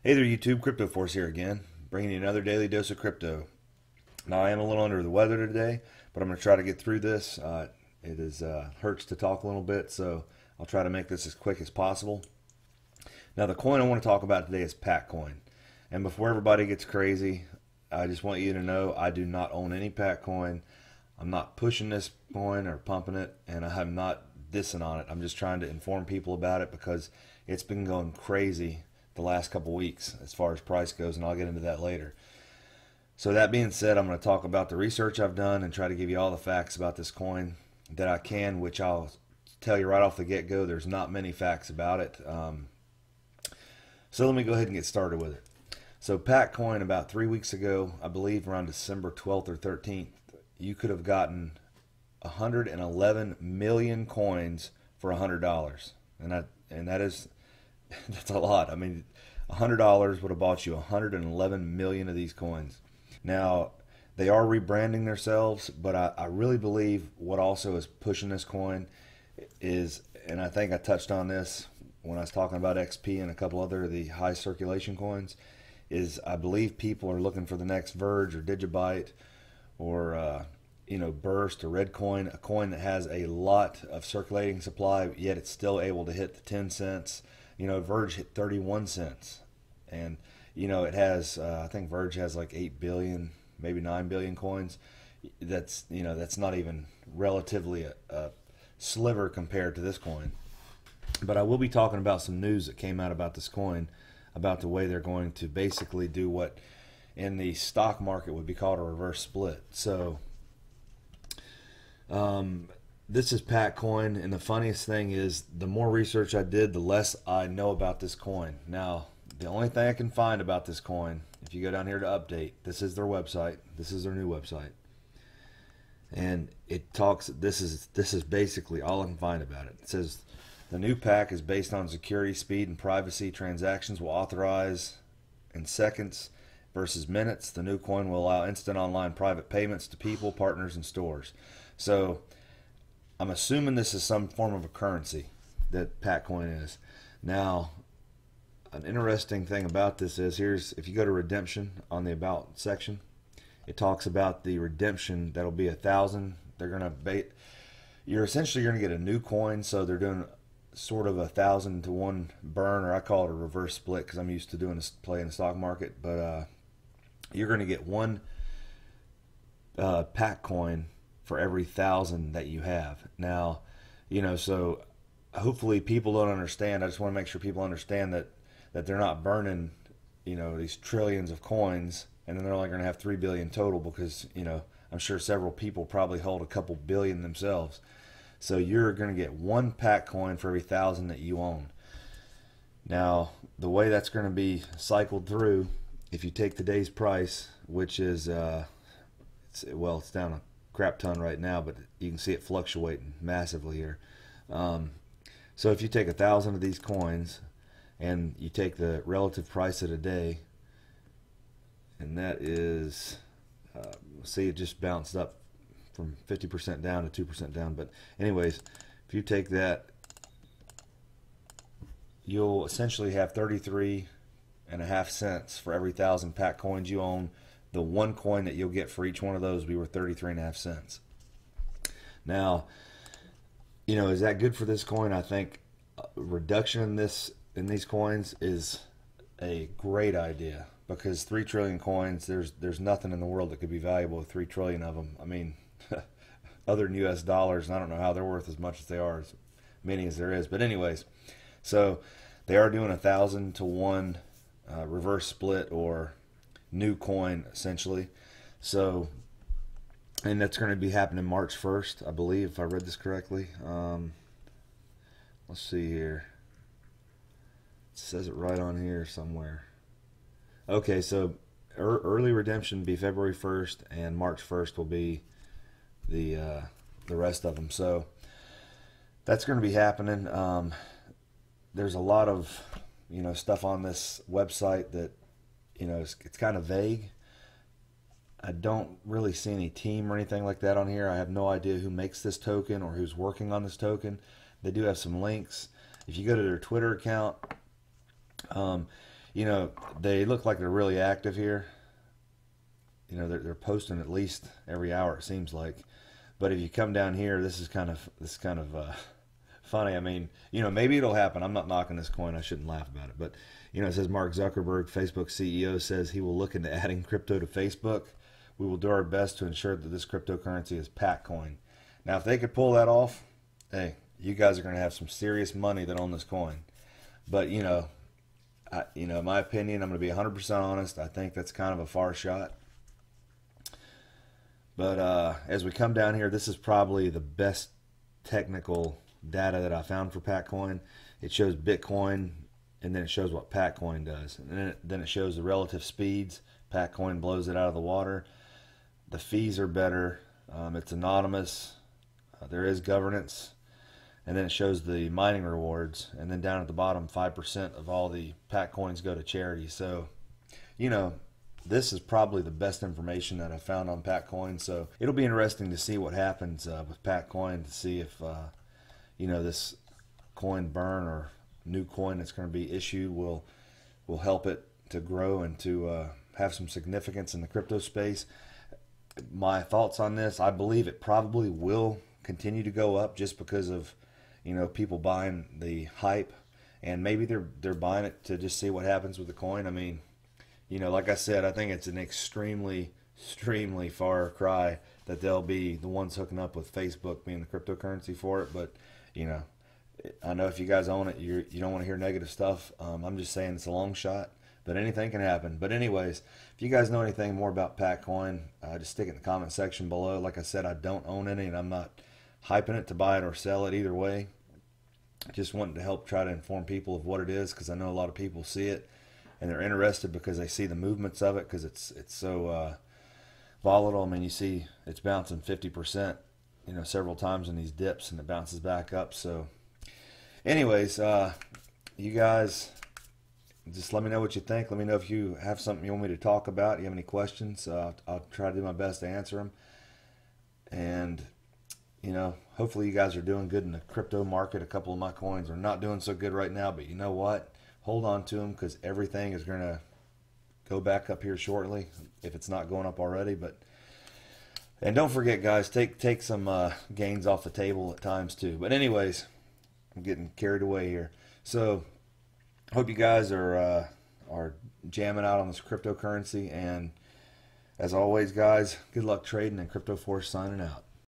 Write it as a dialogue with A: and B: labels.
A: Hey there, YouTube. Crypto Force here again, bringing you another daily dose of crypto. Now, I am a little under the weather today, but I'm going to try to get through this. It is hurts to talk a little bit, so I'll try to make this as quick as possible. Now, the coin I want to talk about today is Patcoin. And before everybody gets crazy, I just want you to know I do not own any Patcoin. I'm not pushing this coin or pumping it, and I'm not dissing on it. I'm just trying to inform people about it because it's been going crazy the last couple weeks as far as price goes, and I'll get into that later. So that being said, I'm going to talk about the research I've done and try to give you all the facts about this coin that I can, which I'll tell you right off the get-go, there's not many facts about it. So let me go ahead and get started with it. So Patcoin, about 3 weeks ago, I believe around December 12th or 13th, you could have gotten 111 million coins for $100, and that is that's a lot. I mean, $100 would have bought you 111 million of these coins. Now, they are rebranding themselves, but I really believe what also is pushing this coin is, and I think I touched on this when I was talking about XP and a couple other of the high circulation coins, is I believe people are looking for the next Verge or Digibyte or Burst or Redcoin, a coin that has a lot of circulating supply, yet it's still able to hit the 10 cents. Verge hit 31 cents. And, it has, I think Verge has like 8 billion, maybe 9 billion coins. That's not even relatively a sliver compared to this coin. But I will be talking about some news that came out about this coin, about the way they're going to basically do what in the stock market would be called a reverse split. So, this is Patcoin, and the funniest thing is the more research I did, the less I know about this coin. Now, the only thing I can find about this coin, if you go down here to update, this is their website. This is their new website. And it talks, this is basically all I can find about it. It says, the new pack is based on security, speed, and privacy. Transactions will authorize in seconds versus minutes. The new coin will allow instant online private payments to people, partners, and stores. So I'm assuming this is some form of a currency that Patcoin is. Now, an interesting thing about this is, if you go to redemption on the about section, it talks about the redemption that'll be 1,000. They're gonna you're gonna get a new coin, so they're doing sort of 1,000 to 1 burn, or I call it a reverse split because I'm used to doing this play in the stock market. But you're gonna get one Patcoin for every 1,000 that you have. Now, so hopefully people don't understand. I just want to make sure people understand that they're not burning, these trillions of coins, and then they're only going to have 3 billion total because, I'm sure several people probably hold a couple billion themselves. So you're going to get one Patcoin for every 1,000 that you own. Now, the way that's going to be cycled through, if you take today's price, which is, it's down a crap ton right now, but you can see it fluctuating massively here. So if you take 1,000 of these coins and you take the relative price of the day, and that is, see, it just bounced up from 50% down to 2% down. But anyways, if you take that, you'll essentially have 33.5 cents for every 1,000 Patcoins you own. The one coin that you'll get for each one of those will be worth 33.5 cents. Now, is that good for this coin? I think a reduction in these coins is a great idea, because 3 trillion coins, there's nothing in the world that could be valuable with 3 trillion of them. I mean, other than US dollars, and I don't know how they're worth as much as they are, as many as there is. But anyways, so they are doing 1,000 to 1 reverse split, or new coin essentially. So, and that's going to be happening March 1st, I believe, if I read this correctly. Let's see here. It says it right on here somewhere. Okay, so early redemption will be February 1st, and March 1st will be the rest of them. So that's going to be happening. There's a lot of stuff on this website that it's kind of vague. I don't really see any team or anything like that on here. I have no idea who makes this token or who's working on this token. They do have some links. If you go to their Twitter account, you know, they look like they're really active here. You know, they're posting at least every hour, it seems like. But if you come down here, this is kind of funny. I mean, you know, maybe it'll happen. I'm not knocking this coin. I shouldn't laugh about it. But, you know, it says Mark Zuckerberg, Facebook CEO, says he will look into adding crypto to Facebook. We will do our best to ensure that this cryptocurrency is Pat coin. Now, if they could pull that off, hey, you guys are going to have some serious money that own this coin. But, you know, in my opinion, I'm going to be 100% honest. I think that's kind of a far shot. But as we come down here, this is probably the best technical data that I found for Patcoin. It shows Bitcoin, and then it shows what Patcoin does. And then it shows the relative speeds. Patcoin blows it out of the water. The fees are better. It's anonymous. There is governance. And then it shows the mining rewards. And then down at the bottom, 5% of all the Patcoins go to charity. So, you know, this is probably the best information that I found on Patcoin. So it'll be interesting to see what happens with Patcoin, to see if, you know, this coin burn or new coin that's going to be issued will help it to grow and to have some significance in the crypto space. My thoughts on this, I believe it probably will continue to go up just because of, you know, people buying the hype, and maybe they're buying it to just see what happens with the coin. I mean, you know, like I said, I think it's an extremely far cry that they'll be the ones hooking up with Facebook being the cryptocurrency for it. But, you know, I know if you guys own it, you don't want to hear negative stuff. I'm just saying it's a long shot, but anything can happen. But anyways, if you guys know anything more about Patcoin, just stick it in the comment section below. Like I said, I don't own any, and I'm not hyping it to buy it or sell it either way. Just wanting to help try to inform people of what it is, because I know a lot of people see it and they're interested because they see the movements of it, because it's so volatile. I mean, you see it's bouncing 50%, you know, several times in these dips, and it bounces back up. So anyways, you guys just let me know what you think. Let me know if you have something you want me to talk about. You have any questions? I'll try to do my best to answer them. And, you know, hopefully you guys are doing good in the crypto market. A couple of my coins are not doing so good right now, but you know what? Hold on to them, because everything is going to go back up here shortly, if it's not going up already. And don't forget, guys, take some gains off the table at times too. But anyways, I'm getting carried away here. So hope you guys are jamming out on this cryptocurrency. And as always, guys, good luck trading, and Crypto Force signing out.